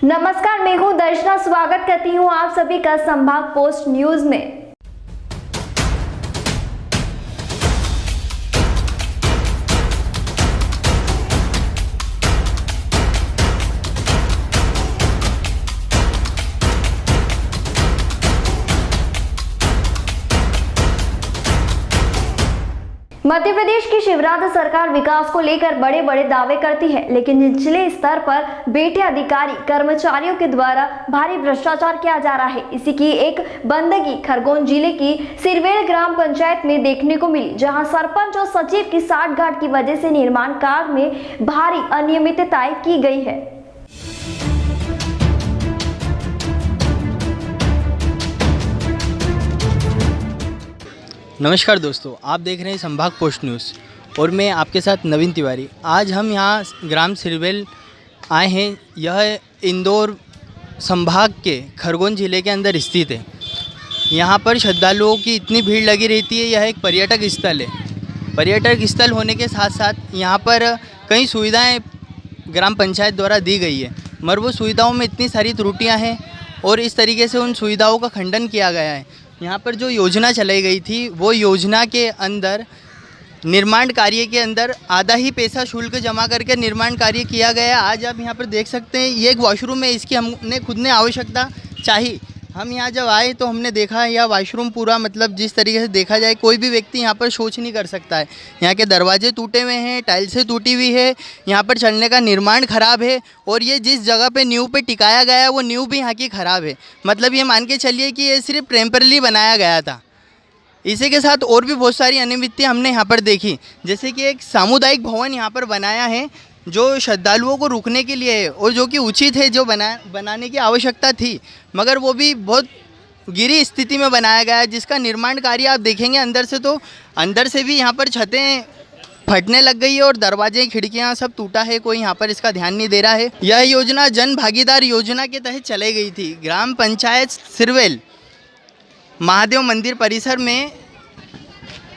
नमस्कार, मैं हूं दर्शना। स्वागत करती हूं आप सभी का संभाग पोस्ट न्यूज में। मध्य प्रदेश की शिवराज सरकार विकास को लेकर बड़े बड़े दावे करती है, लेकिन निचले स्तर पर बैठे अधिकारी कर्मचारियों के द्वारा भारी भ्रष्टाचार किया जा रहा है। इसी की एक बंदगी खरगोन जिले की सिरवेल ग्राम पंचायत में देखने को मिली, जहां सरपंच और सचिव की साठगांठ की वजह से निर्माण कार्य में भारी अनियमितताएं की गई है। नमस्कार दोस्तों, आप देख रहे हैं संभाग पोस्ट न्यूज़ और मैं आपके साथ नवीन तिवारी। आज हम यहाँ ग्राम सिरवेल आए हैं। यह इंदौर संभाग के खरगोन ज़िले के अंदर स्थित है। यहाँ पर श्रद्धालुओं की इतनी भीड़ लगी रहती है। यह एक पर्यटक स्थल है। पर्यटक स्थल होने के साथ साथ यहाँ पर कई सुविधाएँ ग्राम पंचायत द्वारा दी गई है, मगर वो सुविधाओं में इतनी सारी त्रुटियाँ हैं और इस तरीके से उन सुविधाओं का खंडन किया गया है। यहाँ पर जो योजना चलाई गई थी, वो योजना के अंदर निर्माण कार्य के अंदर आधा ही पैसा शुल्क जमा करके निर्माण कार्य किया गया। आज आप यहाँ पर देख सकते हैं, ये एक वॉशरूम है। इसकी हमने खुद ने आवश्यकता चाही। हम यहाँ जब आए तो हमने देखा यह वॉशरूम पूरा, मतलब जिस तरीके से देखा जाए कोई भी व्यक्ति यहाँ पर शौच नहीं कर सकता है। यहाँ के दरवाजे टूटे हुए हैं, टाइल्सें टूटी हुई है, यहाँ पर चलने का निर्माण ख़राब है और ये जिस जगह पे नींव पे टिकाया गया है वो नींव भी यहाँ की ख़राब है। मतलब ये मान के चलिए कि ये सिर्फ टेम्पररी बनाया गया था। इसी के साथ और भी बहुत सारी अनियमितताएं हमने यहाँ पर देखी, जैसे कि एक सामुदायिक भवन यहाँ पर बनाया है जो श्रद्धालुओं को रुकने के लिए है और जो कि उचित है, जो बनाने की आवश्यकता थी, मगर वो भी बहुत गिरी स्थिति में बनाया गया है। जिसका निर्माण कार्य आप देखेंगे अंदर से, तो अंदर से भी यहाँ पर छतें फटने लग गई है और दरवाजे खिड़कियाँ सब टूटा है। कोई यहाँ पर इसका ध्यान नहीं दे रहा है। यह योजना जन भागीदार योजना के तहत चलाई गई थी। ग्राम पंचायत सिरवेल महादेव मंदिर परिसर में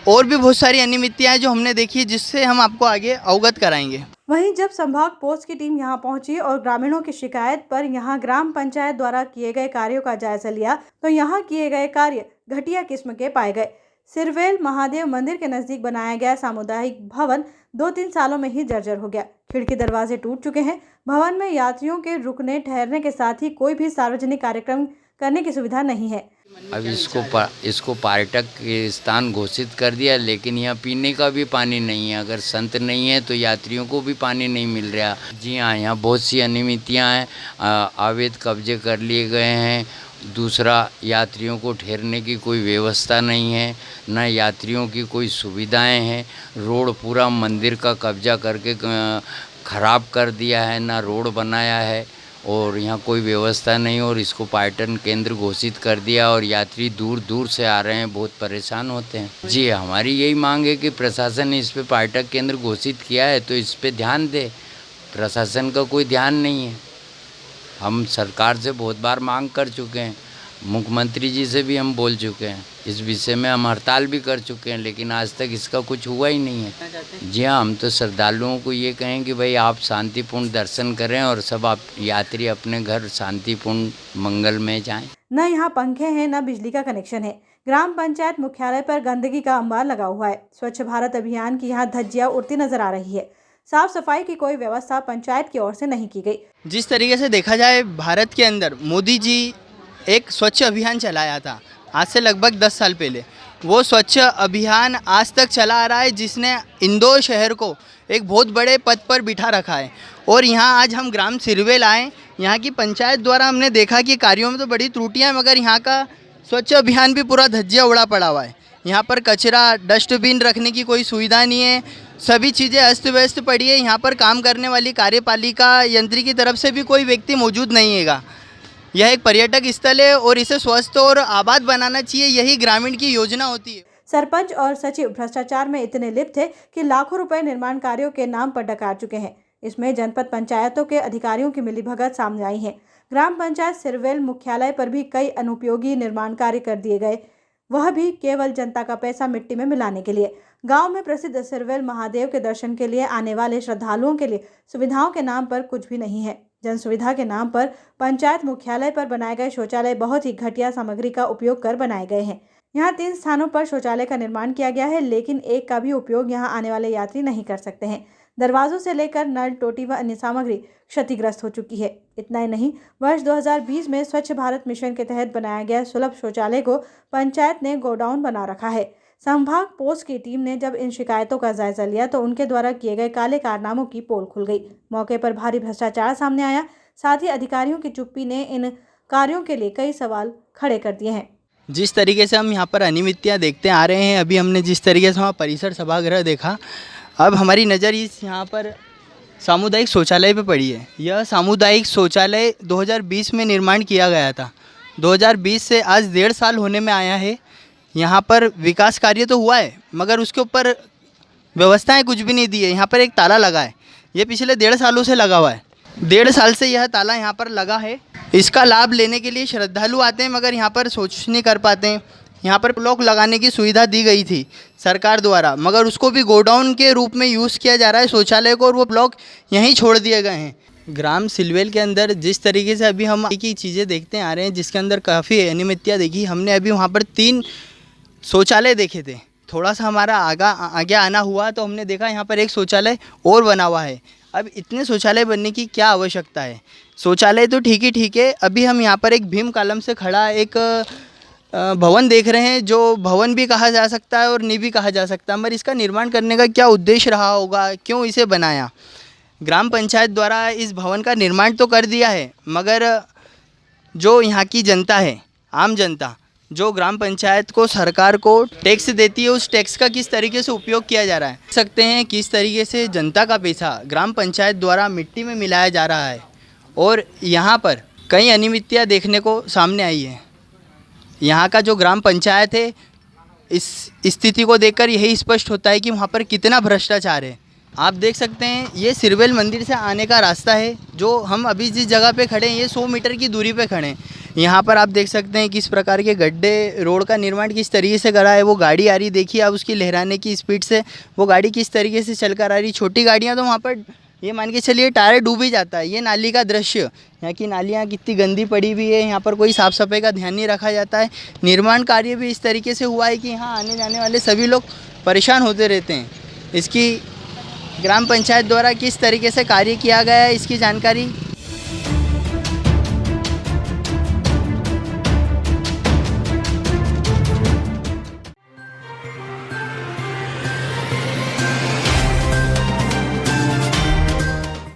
और भी बहुत सारी अनियमितताएं जो हमने देखी, जिससे हम आपको आगे अवगत कराएंगे। वहीं जब संभाग पोस्ट की टीम यहां पहुंची और ग्रामीणों की शिकायत पर यहां ग्राम पंचायत द्वारा किए गए कार्यों का जायजा लिया, तो यहां किए गए कार्य घटिया किस्म के पाए गए। सिरवेल महादेव मंदिर के नजदीक बनाया गया सामुदायिक भवन 2-3 सालों में ही जर्जर हो गया। खिड़की दरवाजे टूट चुके हैं। भवन में यात्रियों के रुकने ठहरने के साथ ही कोई भी सार्वजनिक कार्यक्रम करने की सुविधा नहीं है। अब इसको पर्यटक स्थान घोषित कर दिया, लेकिन यहाँ पीने का भी पानी नहीं है। अगर संत नहीं है तो यात्रियों को भी पानी नहीं मिल रहा। जी हाँ, यहाँ बहुत सी अनियमितताएं हैं। अवैध कब्जे कर लिए गए हैं। दूसरा, यात्रियों को ठहरने की कोई व्यवस्था नहीं है, न यात्रियों की कोई सुविधाएं हैं। रोड पूरा मंदिर का कब्जा करके ख़राब कर दिया है, ना रोड बनाया है और यहाँ कोई व्यवस्था नहीं, और इसको पर्यटन केंद्र घोषित कर दिया और यात्री दूर दूर से आ रहे हैं, बहुत परेशान होते हैं। जी, हमारी यही मांग है कि प्रशासन ने इस पे पर्यटक केंद्र घोषित किया है तो इस पे ध्यान दे। प्रशासन का कोई ध्यान नहीं है। हम सरकार से बहुत बार मांग कर चुके हैं, मुख्यमंत्री जी से भी हम बोल चुके हैं, इस विषय में हम हड़ताल भी कर चुके हैं, लेकिन आज तक इसका कुछ हुआ ही नहीं है। जी हाँ, हम तो श्रद्धालुओं को ये कहें कि भाई आप शांतिपूर्ण दर्शन करें और सब आप यात्री अपने घर शांतिपूर्ण मंगल में जाएं। न यहाँ पंखे हैं, न बिजली का कनेक्शन है। ग्राम पंचायत मुख्यालय पर गंदगी का अंबार लगा हुआ है। स्वच्छ भारत अभियान की यहाँ धज्जियां उड़ती नजर आ रही है। साफ सफाई की कोई व्यवस्था पंचायत की ओर से नहीं की गई। जिस तरीके से देखा जाए, भारत के अंदर मोदी जी एक स्वच्छ अभियान चलाया था आज से लगभग 10 साल पहले। वो स्वच्छ अभियान आज तक चला आ रहा है, जिसने इंदौर शहर को एक बहुत बड़े पद पर बिठा रखा है। और यहाँ आज हम ग्राम सिरवेल आए। यहाँ की पंचायत द्वारा हमने देखा कि कार्यों में तो बड़ी त्रुटियाँ, मगर यहाँ का स्वच्छ अभियान भी पूरा धज्जिया उड़ा पड़ा हुआ है। यहाँ पर कचरा, डस्टबिन रखने की कोई सुविधा नहीं है। सभी चीज़ें अस्त व्यस्त पड़ी है। यहाँ पर काम करने वाली कार्यपालिका यंत्री की तरफ से भी कोई व्यक्ति मौजूद नहीं हैगा। यह एक पर्यटक स्थल है और इसे स्वस्थ और आबाद बनाना चाहिए, यही ग्रामीण की योजना होती है। सरपंच और सचिव भ्रष्टाचार में इतने लिप्त थे कि लाखों रुपए निर्माण कार्यों के नाम पर डकार चुके हैं। इसमें जनपद पंचायतों के अधिकारियों की मिलीभगत सामने आई है। ग्राम पंचायत सिरवेल मुख्यालय पर भी कई अनुपयोगी निर्माण कार्य कर दिए गए, वह भी केवल जनता का पैसा मिट्टी में मिलाने के लिए। गांव में प्रसिद्ध सिरवेल महादेव के दर्शन के लिए आने वाले श्रद्धालुओं के लिए सुविधाओं के नाम पर कुछ भी नहीं है। जन सुविधा के नाम पर पंचायत मुख्यालय पर बनाए गए शौचालय बहुत ही घटिया सामग्री का उपयोग कर बनाए गए हैं। यहाँ 3 स्थानों पर शौचालय का निर्माण किया गया है, लेकिन एक का भी उपयोग यहाँ आने वाले यात्री नहीं कर सकते हैं। दरवाजों से लेकर नल, टोटी व अन्य सामग्री क्षतिग्रस्त हो चुकी है। इतना ही नहीं, वर्ष 2020 में स्वच्छ भारत मिशन के तहत बनाया गया सुलभ शौचालय को पंचायत ने गोडाउन बना रखा है। संभाग पोस्ट की टीम ने जब इन शिकायतों का जायजा लिया तो उनके द्वारा किए गए काले कारनामों की पोल खुल गई। मौके पर भारी भ्रष्टाचार सामने आया। साथ ही अधिकारियों की चुप्पी ने इन कार्यों के लिए कई सवाल खड़े कर दिए हैं। जिस तरीके से हम यहाँ पर अनियमितताएं देखते आ रहे हैं, अभी हमने जिस तरीके से वहाँ परिसर सभागृह देखा, अब हमारी नज़र इस यहाँ पर सामुदायिक शौचालय पे पड़ी है। यह सामुदायिक शौचालय 2020 में निर्माण किया गया था। 2020 से आज 1.5 साल होने में आया है। यहाँ पर विकास कार्य तो हुआ है, मगर उसके ऊपर व्यवस्थाएं कुछ भी नहीं दी है। यहाँ पर एक ताला लगा है, ये पिछले 1.5 सालों से लगा हुआ है। 1.5 साल से यह ताला यहाँ पर लगा है। इसका लाभ लेने के लिए श्रद्धालु आते हैं, मगर यहाँ पर शौच नहीं कर पाते हैं। यहाँ पर लॉक लगाने की सुविधा दी गई थी सरकार द्वारा, मगर उसको भी गोडाउन के रूप में यूज़ किया जा रहा है शौचालय को, और वो ब्लॉक यहीं छोड़ दिए गए हैं। ग्राम सिलवेल के अंदर जिस तरीके से अभी हम एक ही चीज़ें देखते आ रहे हैं, जिसके अंदर काफ़ी अनियमितता देखी। हमने अभी वहाँ पर 3 शौचालय देखे थे। थोड़ा सा हमारा आगे आना हुआ तो हमने देखा यहाँ पर एक शौचालय और बना हुआ है। अब इतने शौचालय बनने की क्या आवश्यकता है? शौचालय तो ठीक है। अभी हम यहाँ पर एक भीम कॉलम से खड़ा एक भवन देख रहे हैं, जो भवन भी कहा जा सकता है और नहीं भी कहा जा सकता, मगर इसका निर्माण करने का क्या उद्देश्य रहा होगा, क्यों इसे बनाया? ग्राम पंचायत द्वारा इस भवन का निर्माण तो कर दिया है, मगर जो यहाँ की जनता है, आम जनता, जो ग्राम पंचायत को, सरकार को टैक्स देती है, उस टैक्स का किस तरीके से उपयोग किया जा रहा है। देख सकते हैं किस तरीके से जनता का पैसा ग्राम पंचायत द्वारा मिट्टी में मिलाया जा रहा है, और यहाँ पर कई अनियमितताएं देखने को सामने आई है। यहाँ का जो ग्राम पंचायत है, इस स्थिति को देखकर यही स्पष्ट होता है कि वहाँ पर कितना भ्रष्टाचार है। आप देख सकते हैं ये सिरवेल मंदिर से आने का रास्ता है। जो हम अभी जिस जगह पे खड़े हैं, ये 100 मीटर की दूरी पे खड़े हैं। यहाँ पर आप देख सकते हैं किस प्रकार के गड्ढे, रोड का निर्माण किस तरीके से करा है। वो गाड़ी आ रही, देखिए आप उसकी लहराने की स्पीड से वो गाड़ी किस तरीके से चल कर आ रही। छोटी गाड़ियाँ तो वहाँ पर ये मान के चलिए टायर डूब ही जाता है। ये नाली का दृश्य, यहाँ की नालियाँ कितनी गंदी पड़ी हुई है। यहाँ पर कोई साफ़ सफाई का ध्यान नहीं रखा जाता है। निर्माण कार्य भी इस तरीके से हुआ है कि यहाँ आने जाने वाले सभी लोग परेशान होते रहते हैं। इसकी ग्राम पंचायत द्वारा किस तरीके से कार्य किया गया है, इसकी जानकारी